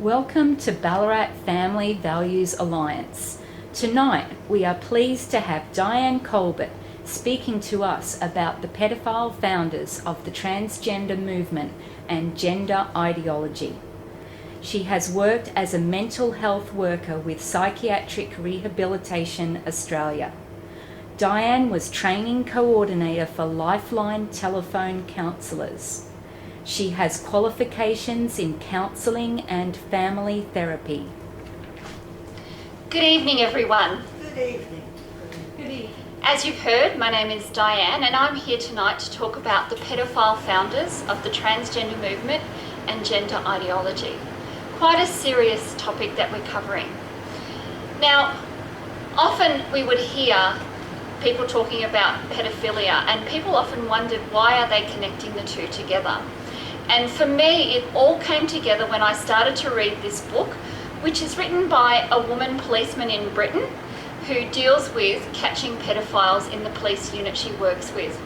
Welcome to Ballarat Family Values Alliance. Tonight we are pleased to have Diane Colbert speaking to us about the pedophile founders of the transgender movement and gender ideology. She has worked as a mental health worker with Psychiatric Rehabilitation Australia. Diane was training coordinator for Lifeline telephone counsellors. She has qualifications in counselling and family therapy. Good evening, everyone. Good evening. Good evening. As you've heard, my name is Diane and I'm here tonight to talk about the pedophile founders of the transgender movement and gender ideology. Quite a serious topic that we're covering. Now, often we would hear people talking about pedophilia and people often wondered why are they connecting the two together. And for me, it all came together when I started to read this book, which is written by a woman policeman in Britain who deals with catching pedophiles in the police unit she works with.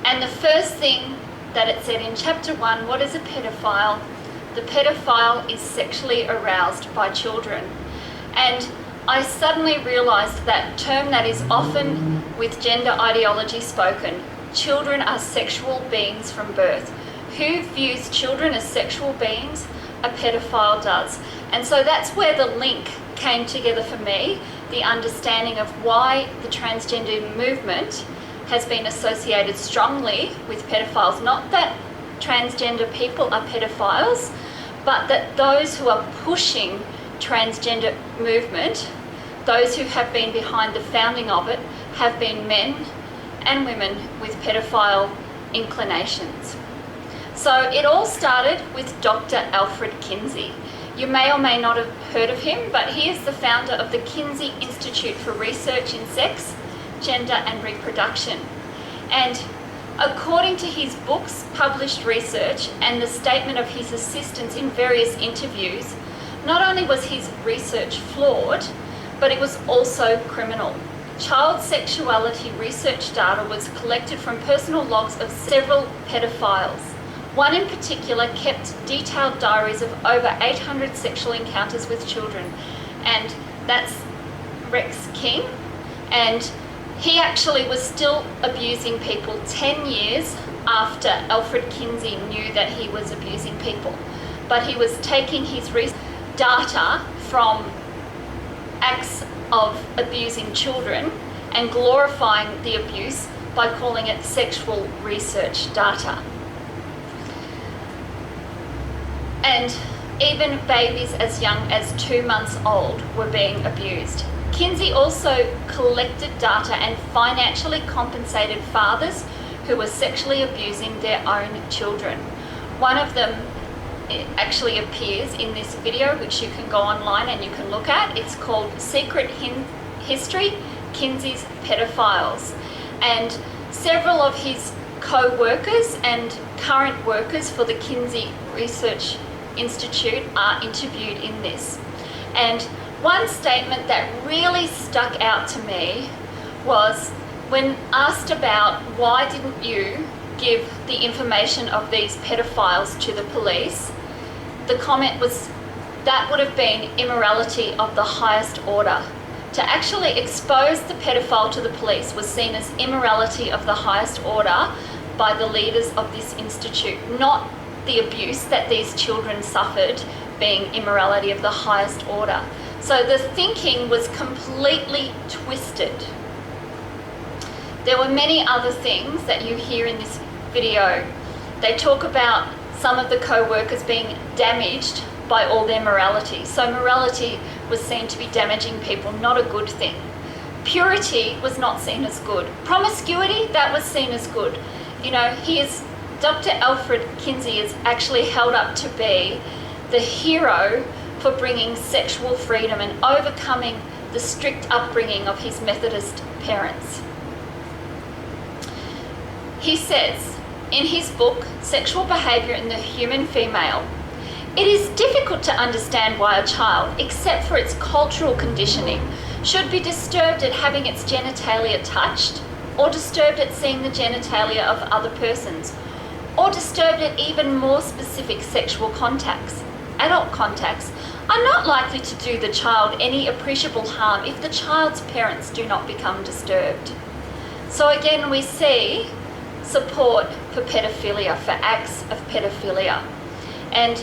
And the first thing that it said in chapter 1, what is a pedophile? The pedophile is sexually aroused by children. And I suddenly realised that term that is often with gender ideology spoken, children are sexual beings from birth. Who views children as sexual beings? A pedophile does. And so that's where the link came together for me, the understanding of why the transgender movement has been associated strongly with pedophiles. Not that transgender people are pedophiles, but that those who are pushing transgender movement, those who have been behind the founding of it, have been men and women with pedophile inclinations. So it all started with Dr. Alfred Kinsey. You may or may not have heard of him, but he is the founder of the Kinsey Institute for Research in Sex, Gender and Reproduction. And according to his books, published research, and the statement of his assistants in various interviews, not only was his research flawed, but it was also criminal. Child sexuality research data was collected from personal logs of several pedophiles. One in particular kept detailed diaries of over 800 sexual encounters with children, and that's Rex King. And he actually was still abusing people 10 years after Alfred Kinsey knew that he was abusing people. But he was taking his data from acts of abusing children and glorifying the abuse by calling it sexual research data. And even babies as young as 2 months old were being abused. Kinsey also collected data and financially compensated fathers who were sexually abusing their own children. One of them actually appears in this video, which you can go online and you can look at. It's called Secret History, Kinsey's Pedophiles. And several of his co-workers and current workers for the Kinsey Research Institute are interviewed in this. And one statement that really stuck out to me was when asked about why didn't you give the information of these pedophiles to the police, the comment was that would have been immorality of the highest order. To actually expose the pedophile to the police was seen as immorality of the highest order by the leaders of this institute, not the abuse that these children suffered being immorality of the highest order. So the thinking was completely twisted. There were many other things that you hear in this video. They talk about some of the co-workers being damaged by all their morality. So morality was seen to be damaging people, not a good thing. Purity was not seen as good. Promiscuity, that was seen as good. You know, Dr. Alfred Kinsey is actually held up to be the hero for bringing sexual freedom and overcoming the strict upbringing of his Methodist parents. He says in his book, Sexual Behaviour in the Human Female, it is difficult to understand why a child, except for its cultural conditioning, should be disturbed at having its genitalia touched, or disturbed at seeing the genitalia of other persons, or disturbed at even more specific sexual contacts. adult contacts are not likely to do the child any appreciable harm if the child's parents do not become disturbed. So again, we see support for pedophilia, for acts of pedophilia. And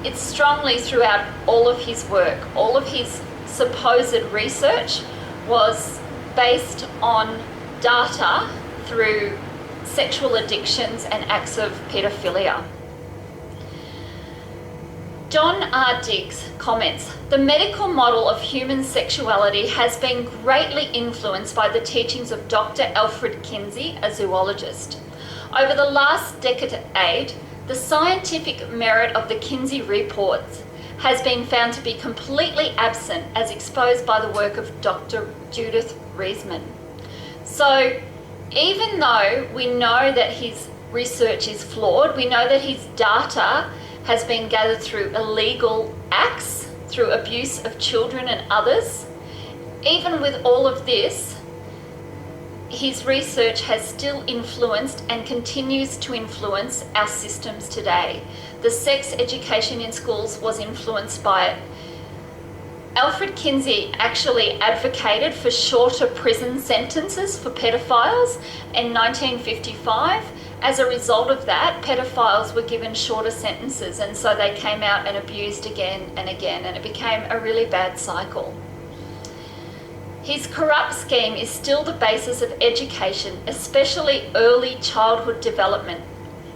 it's strongly throughout all of his work. All of his supposed research was based on data through sexual addictions and acts of pedophilia. John R. Diggs comments, "The medical model of human sexuality has been greatly influenced by the teachings of Dr. Alfred Kinsey, a zoologist. Over the last decade, the scientific merit of the Kinsey reports has been found to be completely absent as exposed by the work of Dr. Judith Reisman." So even though we know that his research is flawed, we know that his data has been gathered through illegal acts, through abuse of children and others, even with all of this, his research has still influenced and continues to influence our systems today. The sex education in schools was influenced by it. Alfred Kinsey actually advocated for shorter prison sentences for pedophiles in 1955. As a result of that, pedophiles were given shorter sentences, and so they came out and abused again and again, and it became a really bad cycle. His corrupt scheme is still the basis of education, especially early childhood development.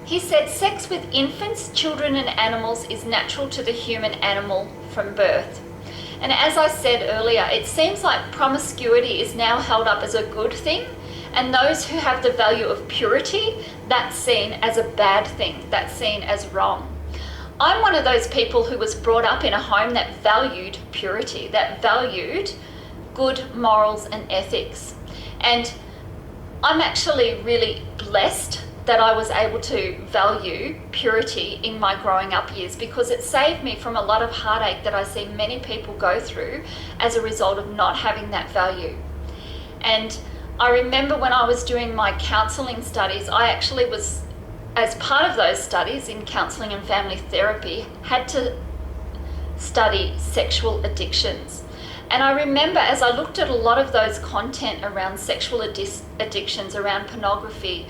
He said sex with infants, children and animals is natural to the human animal from birth. And as I said earlier, it seems like promiscuity is now held up as a good thing, and those who have the value of purity, that's seen as a bad thing, that's seen as wrong. I'm one of those people who was brought up in a home that valued purity, that valued good morals and ethics. And I'm actually really blessed that I was able to value purity in my growing up years, because it saved me from a lot of heartache that I see many people go through as a result of not having that value. And I remember when I was doing my counselling studies, I actually was, as part of those studies in counselling and family therapy, had to study sexual addictions. And I remember as I looked at a lot of those content around sexual addictions, around pornography,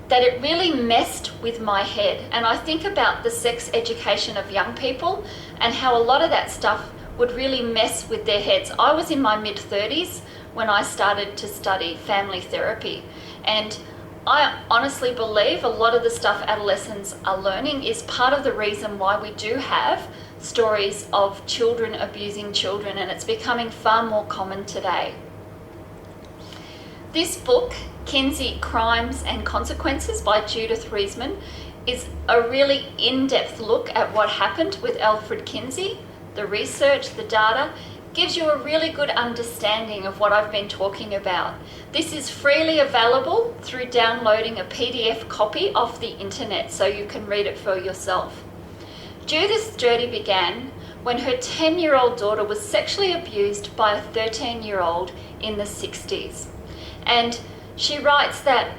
that it really messed with my head. And I think about the sex education of young people and how a lot of that stuff would really mess with their heads. I was in my mid-30s when I started to study family therapy. And I honestly believe a lot of the stuff adolescents are learning is part of the reason why we do have stories of children abusing children, and it's becoming far more common today. This book, Kinsey, Crimes and Consequences by Judith Reisman, is a really in-depth look at what happened with Alfred Kinsey. The research, the data, gives you a really good understanding of what I've been talking about. This is freely available through downloading a PDF copy off the internet, so you can read it for yourself. Judith's journey began when her 10-year-old daughter was sexually abused by a 13-year-old in the 60s. And she writes that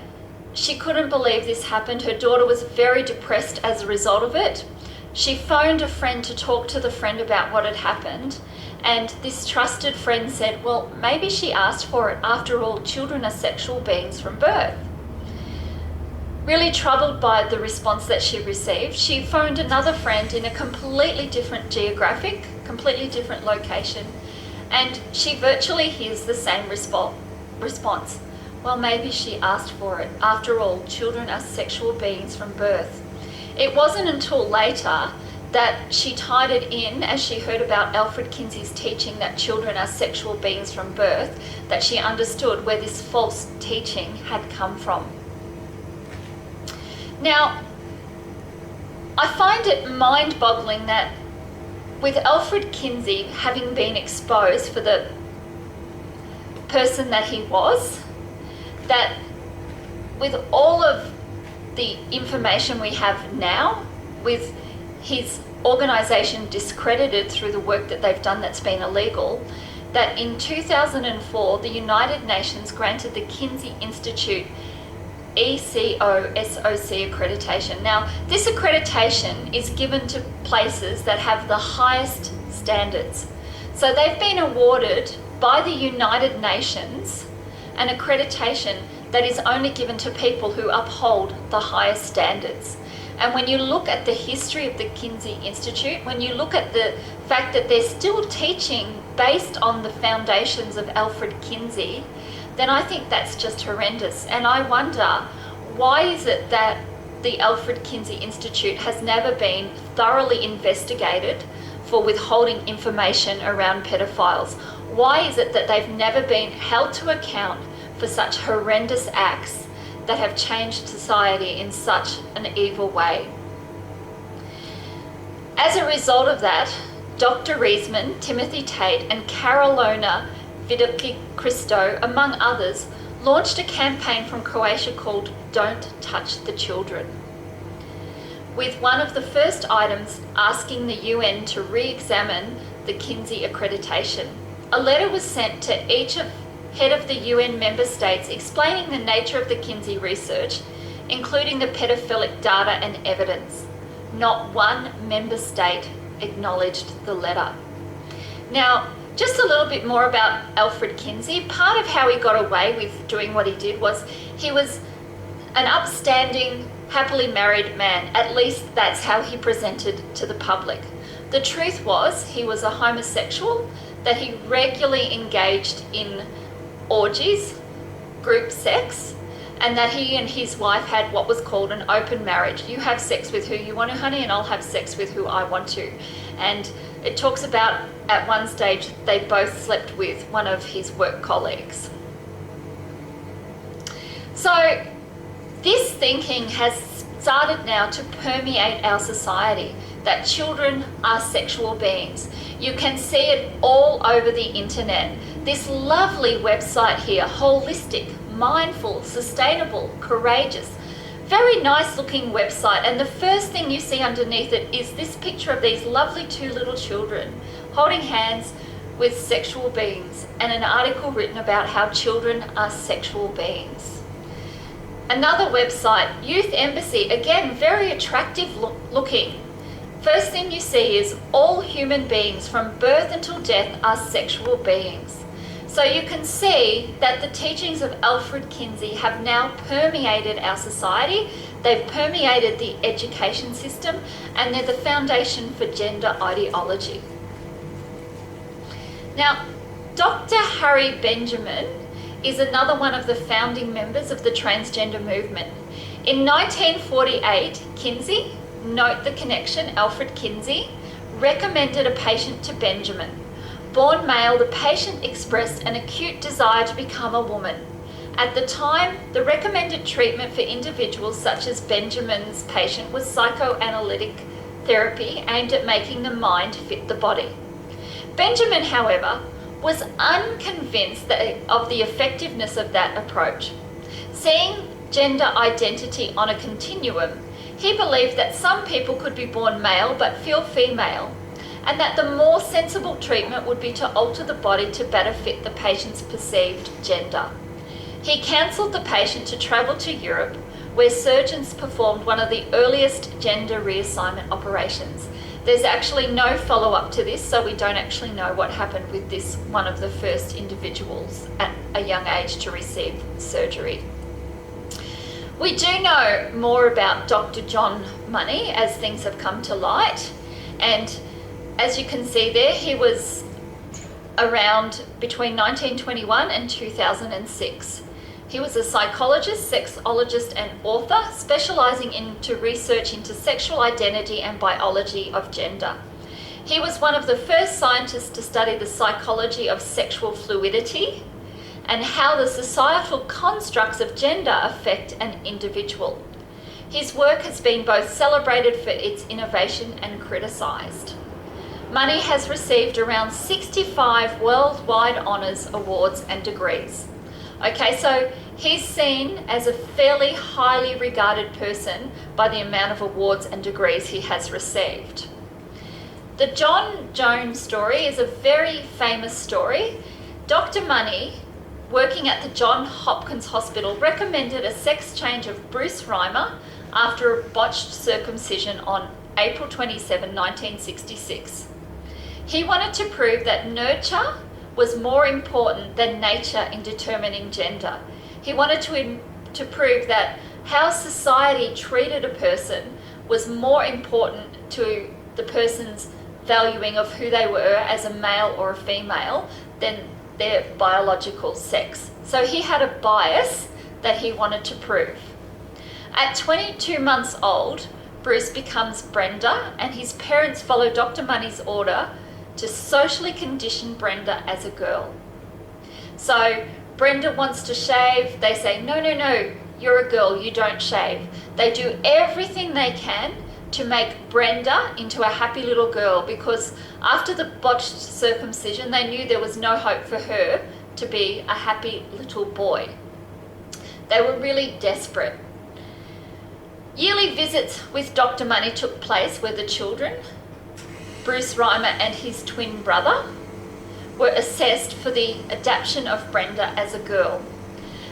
she couldn't believe this happened. Her daughter was very depressed as a result of it. She phoned a friend to talk to the friend about what had happened, and this trusted friend said, well, maybe she asked for it. After all, children are sexual beings from birth. Really troubled by the response that she received, she phoned another friend in a completely different geographic, completely different location, and she virtually hears the same response. Well, maybe she asked for it. After all, children are sexual beings from birth. It wasn't until later that she tied it in, as she heard about Alfred Kinsey's teaching that children are sexual beings from birth, that she understood where this false teaching had come from. Now, I find it mind-boggling that with Alfred Kinsey having been exposed for the person that he was, that with all of the information we have now, with his organisation discredited through the work that they've done that's been illegal, that in 2004 the United Nations granted the Kinsey Institute ECOSOC accreditation. Now, this accreditation is given to places that have the highest standards. So they've been awarded by the United Nations an accreditation that is only given to people who uphold the highest standards. And when you look at the history of the Kinsey Institute, when you look at the fact that they're still teaching based on the foundations of Alfred Kinsey, then I think that's just horrendous. And I wonder, why is it that the Alfred Kinsey Institute has never been thoroughly investigated for withholding information around pedophiles? Why is it that they've never been held to account for such horrendous acts that have changed society in such an evil way? As a result of that, Dr. Riesman, Timothy Tate, and Carolina Vidoki-Christo, among others, launched a campaign from Croatia called Don't Touch the Children, with one of the first items asking the UN to re-examine the Kinsey accreditation. A letter was sent to each head of the UN member states explaining the nature of the Kinsey research, including the pedophilic data and evidence. Not one member state acknowledged the letter. Now, just a little bit more about Alfred Kinsey. Part of how he got away with doing what he did was he was an upstanding, happily married man. At least that's how he presented to the public. The truth was he was a homosexual, that he regularly engaged in orgies, group sex, and that he and his wife had what was called an open marriage. You have sex with who you want to, honey, and I'll have sex with who I want to. And it talks about at one stage they both slept with one of his work colleagues. So this thinking has started now to permeate our society, that children are sexual beings. You can see it all over the internet. This lovely website here, holistic, mindful, sustainable, courageous, very nice looking website, and the first thing you see underneath it is this picture of these lovely two little children holding hands with sexual beings, and an article written about how children are sexual beings. Another website, Youth Embassy, again very attractive looking. First thing you see is all human beings from birth until death are sexual beings. So you can see that the teachings of Alfred Kinsey have now permeated our society. They've permeated the education system, and they're the foundation for gender ideology. Now, Dr. Harry Benjamin is another one of the founding members of the transgender movement. In 1948, Kinsey, note the connection, Alfred Kinsey, recommended a patient to Benjamin. Born male, the patient expressed an acute desire to become a woman. At the time, the recommended treatment for individuals such as Benjamin's patient was psychoanalytic therapy aimed at making the mind fit the body. Benjamin, however, was unconvinced of the effectiveness of that approach. Seeing gender identity on a continuum, he believed that some people could be born male but feel female, and that the more sensible treatment would be to alter the body to better fit the patient's perceived gender. He counselled the patient to travel to Europe, where surgeons performed one of the earliest gender reassignment operations. There's actually no follow-up to this, so we don't actually know what happened with this one of the first individuals at a young age to receive surgery. We do know more about Dr. John Money as things have come to light, and as you can see there, he was around between 1921 and 2006. He was a psychologist, sexologist and author, specialising into research into sexual identity and biology of gender. He was one of the first scientists to study the psychology of sexual fluidity and how the societal constructs of gender affect an individual. His work has been both celebrated for its innovation and criticised. Money has received around 65 worldwide honours, awards and degrees. Okay, so he's seen as a fairly highly regarded person by the amount of awards and degrees he has received. The John Joan story is a very famous story. Dr. Money working at the John Hopkins Hospital, recommended a sex change of Bruce Reimer after a botched circumcision on April 27, 1966. He wanted to prove that nurture was more important than nature in determining gender. He wanted to prove that how society treated a person was more important to the person's valuing of who they were as a male or a female than their biological sex. So he had a bias that he wanted to prove. At 22 months old, Bruce becomes Brenda, and his parents follow Dr. Money's order to socially condition Brenda as a girl. So Brenda wants to shave. They say, no, you're a girl, you don't shave. They do everything they can to make Brenda into a happy little girl, because after the botched circumcision, they knew there was no hope for her to be a happy little boy. They were really desperate. Yearly visits with Dr. Money took place where the children, Bruce Reimer and his twin brother, were assessed for the adaptation of Brenda as a girl.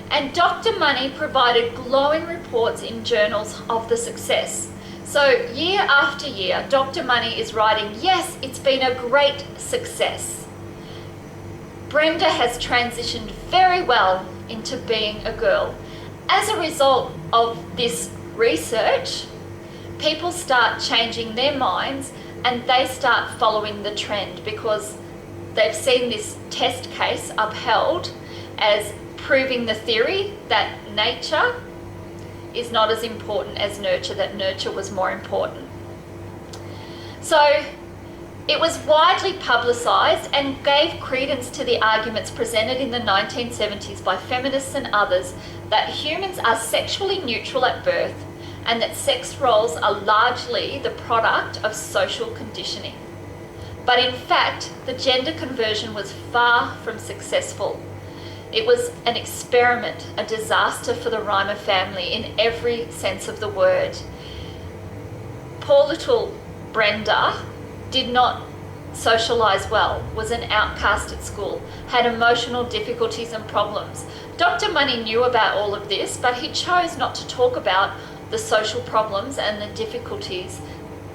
And Dr. Money provided glowing reports in journals of the success. So year after year, Dr. Money is writing, yes, it's been a great success. Brenda has transitioned very well into being a girl. As a result of this research, people start changing their minds and they start following the trend, because they've seen this test case upheld as proving the theory that nature is not as important as nurture, that nurture was more important. So it was widely publicised and gave credence to the arguments presented in the 1970s by feminists and others that humans are sexually neutral at birth and that sex roles are largely the product of social conditioning. But in fact, the gender conversion was far from successful. It was an experiment, a disaster for the Reimer family in every sense of the word. Poor little Brenda did not socialise well, was an outcast at school, had emotional difficulties and problems. Dr. Money knew about all of this, but he chose not to talk about the social problems and the difficulties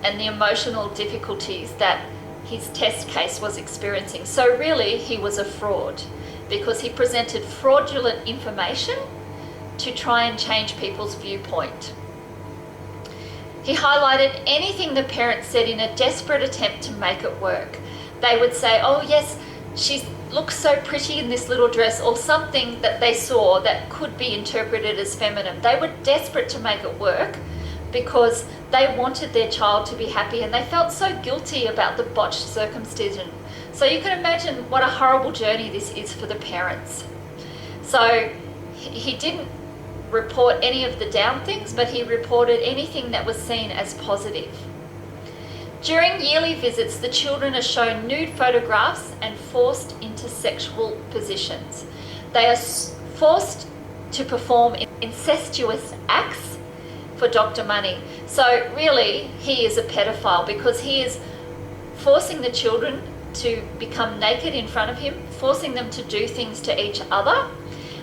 and the emotional difficulties that his test case was experiencing. So really, he was a fraud, because he presented fraudulent information to try and change people's viewpoint. He highlighted anything the parents said in a desperate attempt to make it work. They would say, oh yes, she looks so pretty in this little dress, or something that they saw that could be interpreted as feminine. They were desperate to make it work because they wanted their child to be happy, and they felt so guilty about the botched circumcision. So you can imagine what a horrible journey this is for the parents. So he didn't report any of the down things, but he reported anything that was seen as positive. During yearly visits, the children are shown nude photographs and forced into sexual positions. They are forced to perform incestuous acts for Dr. Money. So really, he is a pedophile, because he is forcing the children to become naked in front of him, forcing them to do things to each other,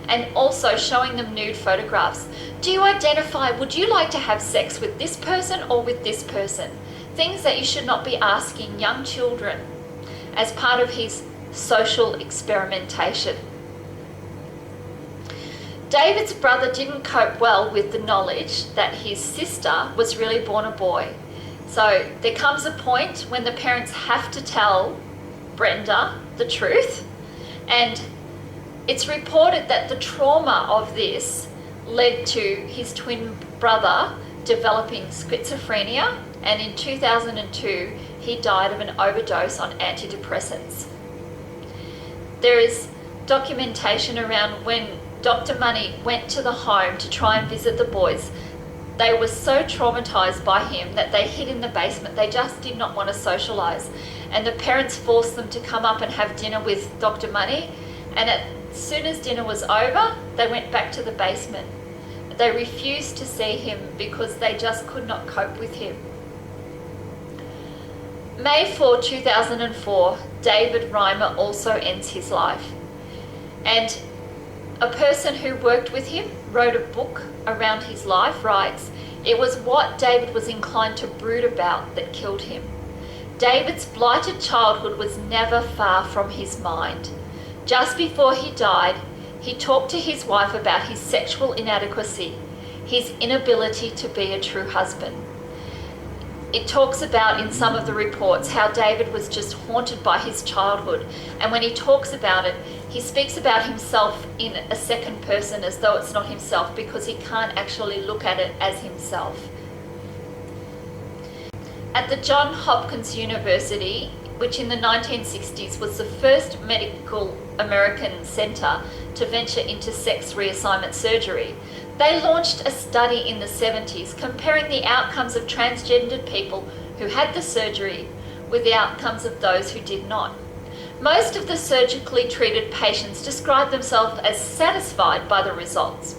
and also showing them nude photographs. Do you identify, would you like to have sex with this person or with this person? Things that you should not be asking young children as part of his social experimentation. David's brother didn't cope well with the knowledge that his sister was really born a boy. So there comes a point when the parents have to tell Brenda the truth, and it's reported that the trauma of this led to his twin brother developing schizophrenia, and in 2002 he died of an overdose on antidepressants. There is documentation around when Dr. Money went to the home to try and visit the boys. They were so traumatized by him that they hid in the basement. They just did not want to socialize. And the parents forced them to come up and have dinner with Dr. Money. And as soon as dinner was over, they went back to the basement. They refused to see him because they just could not cope with him. May 4, 2004, David Reimer also ends his life. And a person who worked with him, wrote a book around his life, writes, "It was what David was inclined to brood about that killed him. David's blighted childhood was never far from his mind. Just before he died, he talked to his wife about his sexual inadequacy, his inability to be a true husband." It talks about in some of the reports how David was just haunted by his childhood. And when he talks about it, he speaks about himself in a second person as though it's not himself, because he can't actually look at it as himself. At the Johns Hopkins University, which in the 1960s was the first medical American centre to venture into sex reassignment surgery, they launched a study in the 70s comparing the outcomes of transgendered people who had the surgery with the outcomes of those who did not. Most of the surgically treated patients described themselves as satisfied by the results.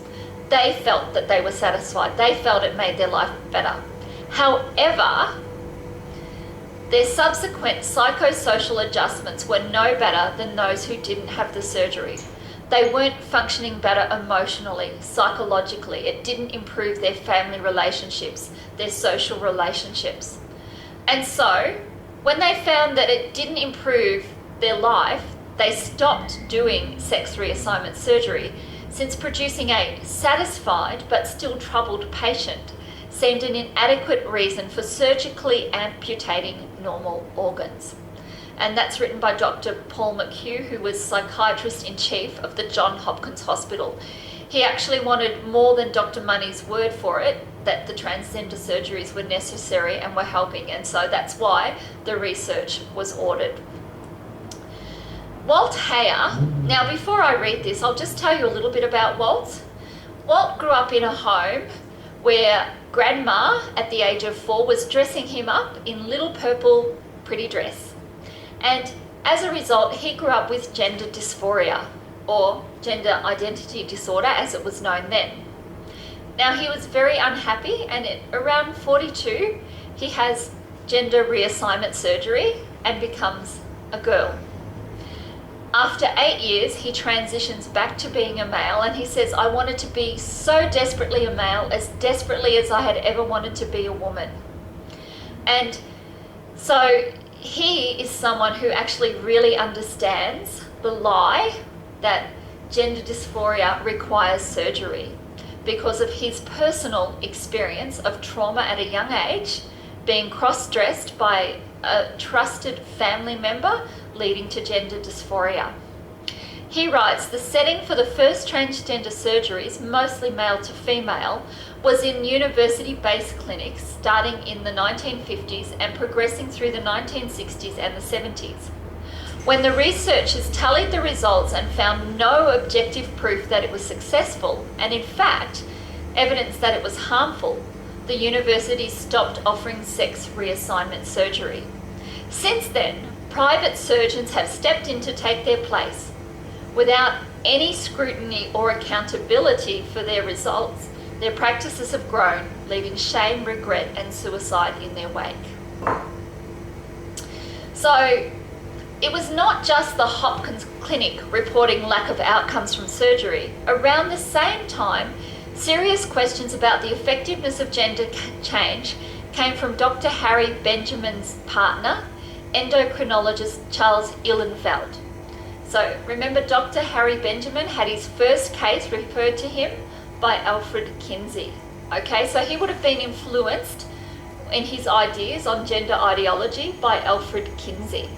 They felt that they were satisfied. They felt it made their life better. However, their subsequent psychosocial adjustments were no better than those who didn't have the surgery. They weren't functioning better emotionally, psychologically. It didn't improve their family relationships, their social relationships. And so, when they found that it didn't improve their life, they stopped doing sex reassignment surgery, since producing a satisfied but still troubled patient seemed an inadequate reason for surgically amputating normal organs. And that's written by Dr. Paul McHugh, who was psychiatrist-in-chief of the Johns Hopkins Hospital. He actually wanted more than Dr. Money's word for it, that the transgender surgeries were necessary and were helping, and so that's why the research was ordered. Walt Heyer, now before I read this, I'll just tell you a little bit about Walt. Walt grew up in a home where Grandma, at the age of 4, was dressing him up in little purple pretty dress. And as a result, he grew up with gender dysphoria, or gender identity disorder as it was known then. Now, he was very unhappy, and at around 42, he has gender reassignment surgery and becomes a girl. After 8 years, he transitions back to being a male, and he says, "I wanted to be so desperately a male, as desperately as I had ever wanted to be a woman." And so he is someone who actually really understands the lie that gender dysphoria requires surgery, because of his personal experience of trauma at a young age, being cross-dressed by a trusted family member, leading to gender dysphoria. He writes, "The setting for the first transgender surgeries, mostly male to female, was in university-based clinics starting in the 1950s and progressing through the 1960s and the 70s. When the researchers tallied the results and found no objective proof that it was successful, and in fact, evidence that it was harmful, the universities stopped offering sex reassignment surgery. Since then, private surgeons have stepped in to take their place. Without any scrutiny or accountability for their results, their practices have grown, leaving shame, regret, and suicide in their wake." So, it was not just the Hopkins Clinic reporting lack of outcomes from surgery. Around the same time, serious questions about the effectiveness of gender change came from Dr. Harry Benjamin's partner, endocrinologist Charles Ihlenfeld. So remember, Dr. Harry Benjamin had his first case referred to him by Alfred Kinsey. Okay, so he would have been influenced in his ideas on gender ideology by Alfred Kinsey.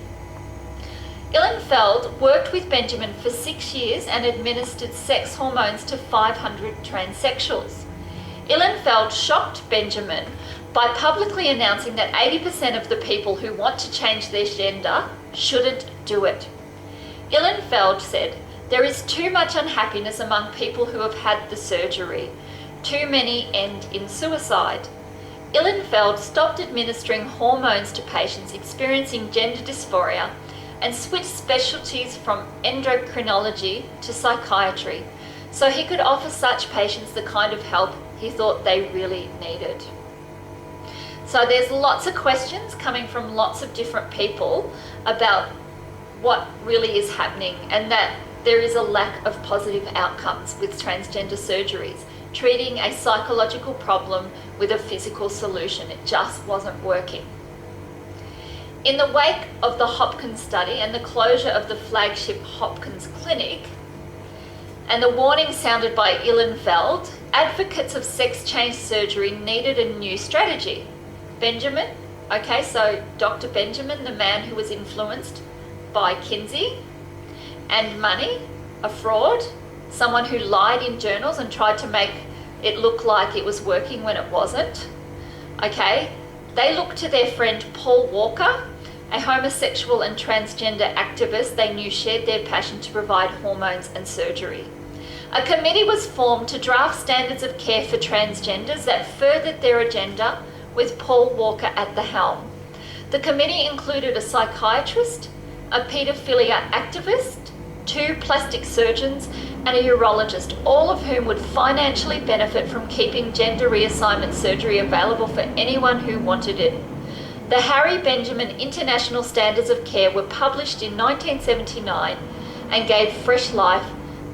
Ihlenfeld worked with Benjamin for 6 years and administered sex hormones to 500 transsexuals. Ihlenfeld shocked Benjamin by publicly announcing that 80% of the people who want to change their gender shouldn't do it. Ihlenfeld said, "There is too much unhappiness among people who have had the surgery. Too many end in suicide." Ihlenfeld stopped administering hormones to patients experiencing gender dysphoria and switched specialties from endocrinology to psychiatry, so he could offer such patients the kind of help he thought they really needed. So there's lots of questions coming from lots of different people about what really is happening, and that there is a lack of positive outcomes with transgender surgeries, treating a psychological problem with a physical solution. It just wasn't working. In the wake of the Hopkins study and the closure of the flagship Hopkins Clinic, and the warning sounded by Ihlenfeld, advocates of sex change surgery needed a new strategy. Benjamin, so Dr. Benjamin, the man who was influenced by Kinsey, and money, a fraud, someone who lied in journals and tried to make it look like it was working when it wasn't. They looked to their friend Paul Walker, a homosexual and transgender activist they knew shared their passion to provide hormones and surgery. A committee was formed to draft standards of care for transgenders that furthered their agenda, with Paul Walker at the helm. The committee included a psychiatrist, a paedophilia activist, 2 plastic surgeons, and a urologist, all of whom would financially benefit from keeping gender reassignment surgery available for anyone who wanted it. The Harry Benjamin International Standards of Care were published in 1979 and gave fresh life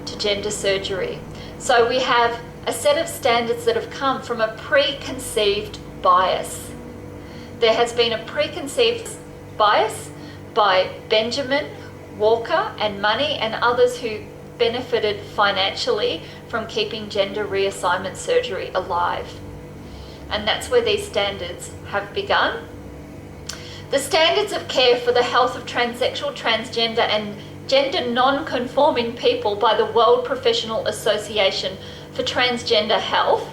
to gender surgery. So we have a set of standards that have come from a preconceived bias. There has been a preconceived bias by Benjamin, Walker and Money and others who benefited financially from keeping gender reassignment surgery alive. And that's where these standards have begun. The standards of care for the health of transsexual, transgender and gender non-conforming people by the World Professional Association for Transgender Health,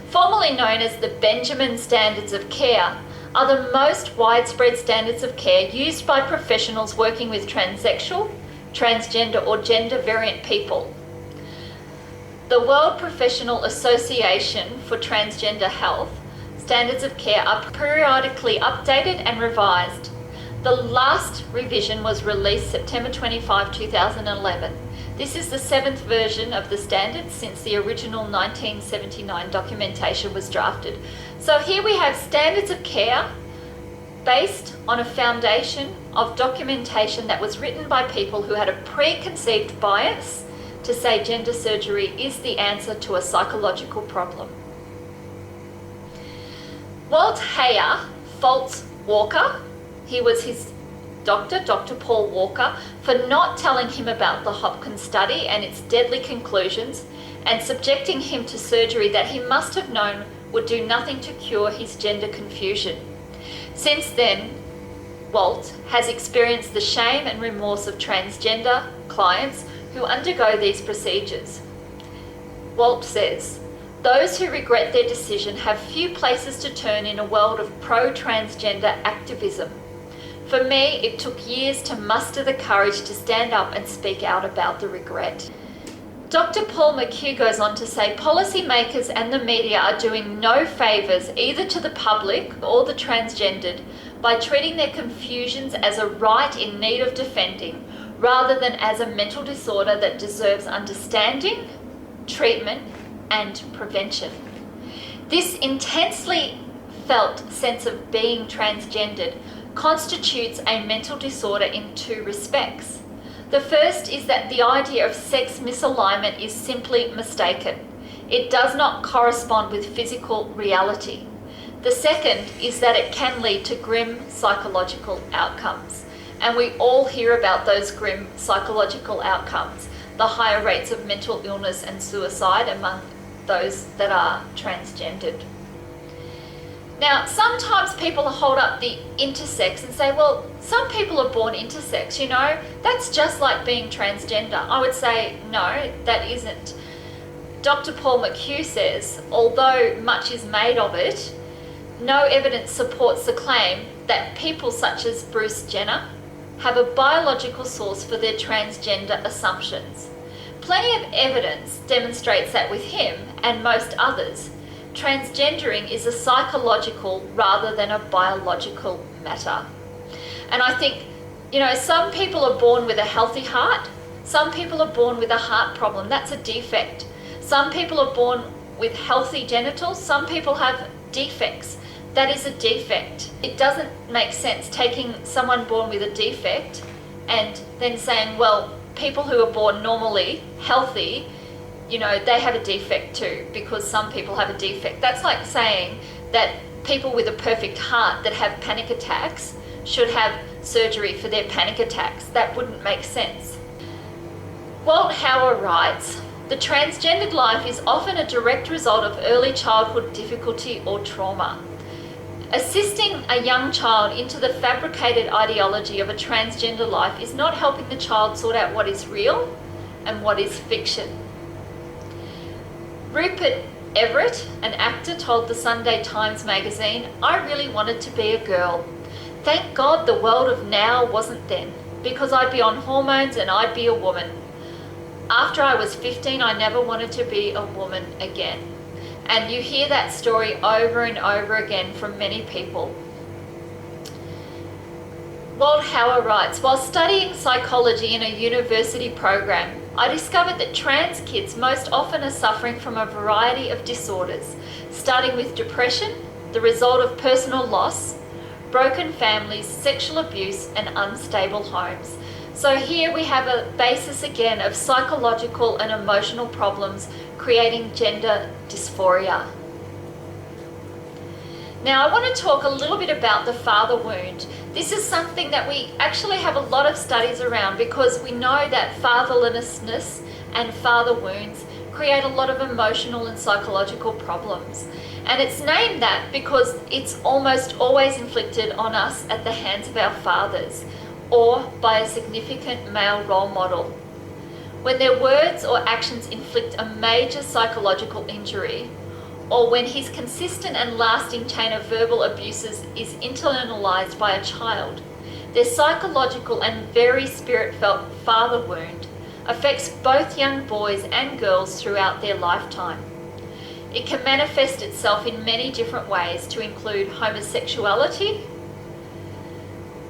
formerly known as the Benjamin Standards of Care, are the most widespread standards of care used by professionals working with transsexual, transgender or gender variant people. The World Professional Association for Transgender Health standards of care are periodically updated and revised. The last revision was released September 25, 2011. This is the 7th version of the standards since the original 1979 documentation was drafted. So here we have standards of care based on a foundation of documentation that was written by people who had a preconceived bias to say gender surgery is the answer to a psychological problem. Walt Heyer faults Walker, he was his doctor, Dr. Paul Walker, for not telling him about the Hopkins study and its deadly conclusions and subjecting him to surgery that he must have known would do nothing to cure his gender confusion. Since then, Walt has experienced the shame and remorse of transgender clients who undergo these procedures. Walt says, "Those who regret their decision have few places to turn in a world of pro-transgender activism. For me, it took years to muster the courage to stand up and speak out about the regret." Dr. Paul McHugh goes on to say, policymakers and the media are doing no favours either to the public or the transgendered by treating their confusions as a right in need of defending, rather than as a mental disorder that deserves understanding, treatment, and prevention. This intensely felt sense of being transgendered constitutes a mental disorder in 2 respects. The first is that the idea of sex misalignment is simply mistaken. It does not correspond with physical reality. The second is that it can lead to grim psychological outcomes. And we all hear about those grim psychological outcomes, the higher rates of mental illness and suicide among those that are transgendered. Now, sometimes people hold up the intersex and say, well, some people are born intersex, that's just like being transgender. I would say, no, that isn't. Dr. Paul McHugh says, although much is made of it, no evidence supports the claim that people such as Bruce Jenner have a biological source for their transgender assumptions. Plenty of evidence demonstrates that with him and most others, transgendering is a psychological rather than a biological matter. And I think, some people are born with a healthy heart. Some people are born with a heart problem. That's a defect. Some people are born with healthy genitals. Some people have defects. That is a defect. It doesn't make sense taking someone born with a defect and then saying, well, people who are born normally, healthy, you know, they have a defect too, because some people have a defect. That's like saying that people with a perfect heart that have panic attacks should have surgery for their panic attacks. That wouldn't make sense. Walt Hauer writes, "The transgendered life is often a direct result of early childhood difficulty or trauma. Assisting a young child into the fabricated ideology of a transgender life is not helping the child sort out what is real and what is fiction." Rupert Everett, an actor, told the Sunday Times magazine, "I really wanted to be a girl. Thank God the world of now wasn't then, because I'd be on hormones and I'd be a woman. After I was 15, I never wanted to be a woman again." And you hear that story over and over again from many people. Walt Hauer writes, "While studying psychology in a university program, I discovered that trans kids most often are suffering from a variety of disorders, starting with depression, the result of personal loss, broken families, sexual abuse, and unstable homes." So here we have a basis again of psychological and emotional problems creating gender dysphoria. Now I want to talk a little bit about the father wound. This is something that we actually have a lot of studies around, because we know that fatherlessness and father wounds create a lot of emotional and psychological problems. And it's named that because it's almost always inflicted on us at the hands of our fathers, or by a significant male role model. When their words or actions inflict a major psychological injury, or when his consistent and lasting chain of verbal abuses is internalized by a child, their psychological and very spirit-felt father wound affects both young boys and girls throughout their lifetime. It can manifest itself in many different ways, to include homosexuality.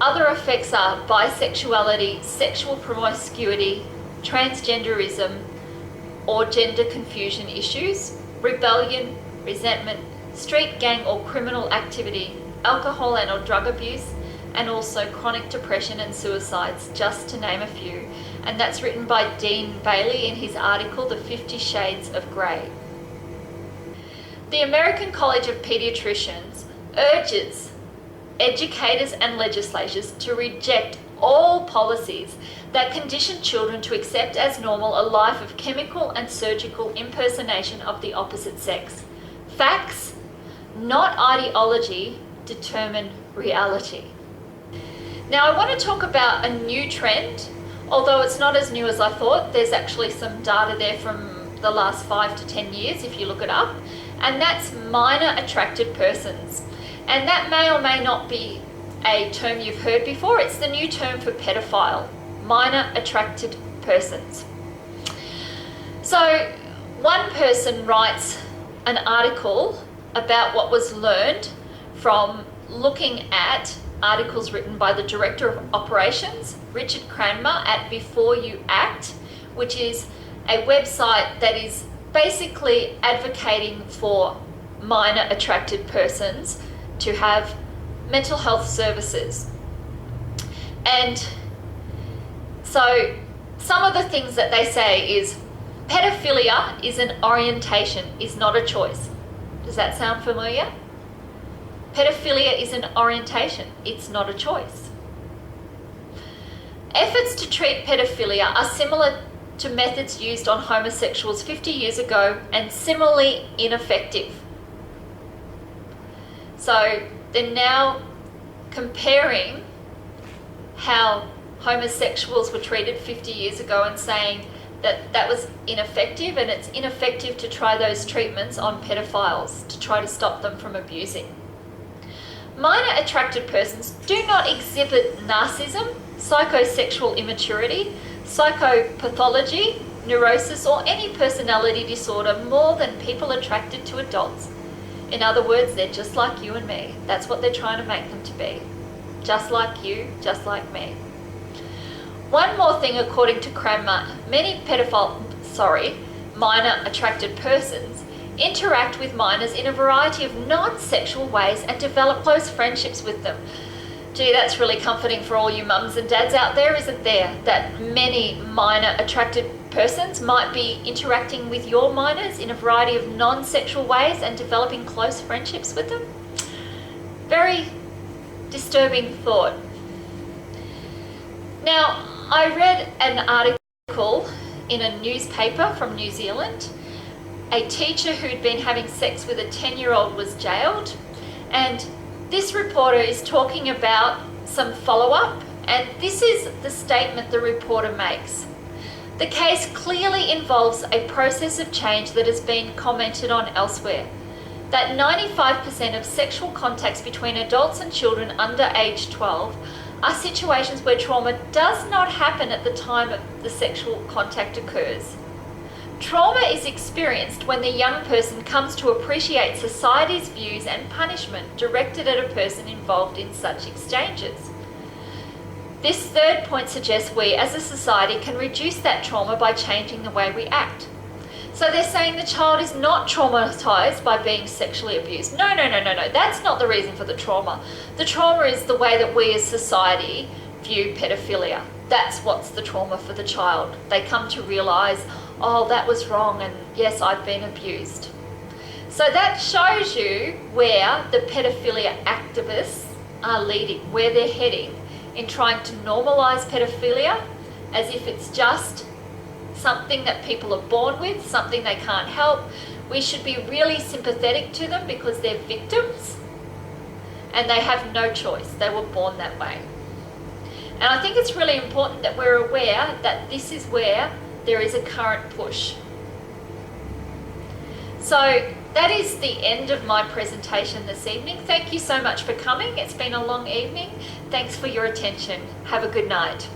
Other effects are bisexuality, sexual promiscuity, transgenderism or gender confusion issues, rebellion, resentment, street gang or criminal activity, alcohol and or drug abuse, and also chronic depression and suicides, just to name a few. And that's written by Dean Bailey in his article, The 50 Shades of Grey. The American College of Pediatricians urges educators and legislators to reject all policies that condition children to accept as normal a life of chemical and surgical impersonation of the opposite sex. Facts, not ideology, determine reality. Now I want to talk about a new trend, although it's not as new as I thought. There's actually some data there from the last 5 to 10 years if you look it up, and that's minor attracted persons. And that may or may not be a term you've heard before. It's the new term for pedophile, minor attracted persons. So one person writes an article about what was learned from looking at articles written by the Director of Operations, Richard Cranmer, at Before You Act, which is a website that is basically advocating for minor attracted persons to have mental health services. And so some of the things that they say is pedophilia is an orientation, is not a choice. Does that sound familiar? Pedophilia is an orientation, it's not a choice. Efforts to treat pedophilia are similar to methods used on homosexuals 50 years ago and similarly ineffective. So they're now comparing how homosexuals were treated 50 years ago and saying that that was ineffective, and it's ineffective to try those treatments on pedophiles to try to stop them from abusing. Minor attracted persons do not exhibit narcissism, psychosexual immaturity, psychopathology, neurosis, or any personality disorder more than people attracted to adults. In other words, they're just like you and me. That's what they're trying to make them to be. Just like you, just like me. One more thing, according to Cranmer, many minor attracted persons interact with minors in a variety of non-sexual ways and develop close friendships with them. Gee, that's really comforting for all you mums and dads out there, isn't there? That many minor attracted persons might be interacting with your minors in a variety of non-sexual ways and developing close friendships with them. Very disturbing thought. Now, I read an article in a newspaper from New Zealand. A teacher who'd been having sex with a 10-year-old was jailed, and this reporter is talking about some follow-up, and this is the statement the reporter makes. The case clearly involves a process of change that has been commented on elsewhere. That 95% of sexual contacts between adults and children under age 12 are situations where trauma does not happen at the time of the sexual contact occurs. Trauma is experienced when the young person comes to appreciate society's views and punishment directed at a person involved in such exchanges. This third point suggests we as a society can reduce that trauma by changing the way we act. So they're saying the child is not traumatized by being sexually abused. No. That's not the reason for the trauma. The trauma is the way that we as society view pedophilia. That's what's the trauma for the child. They come to realize, oh, that was wrong, and yes, I've been abused. So that shows you where the pedophilia activists are leading, where they're heading in trying to normalize pedophilia as if it's just something that people are born with, something they can't help. We should be really sympathetic to them because they're victims and they have no choice. They were born that way. And I think it's really important that we're aware that this is where there is a current push. So that is the end of my presentation this evening. Thank you so much for coming. It's been a long evening. Thanks for your attention. Have a good night.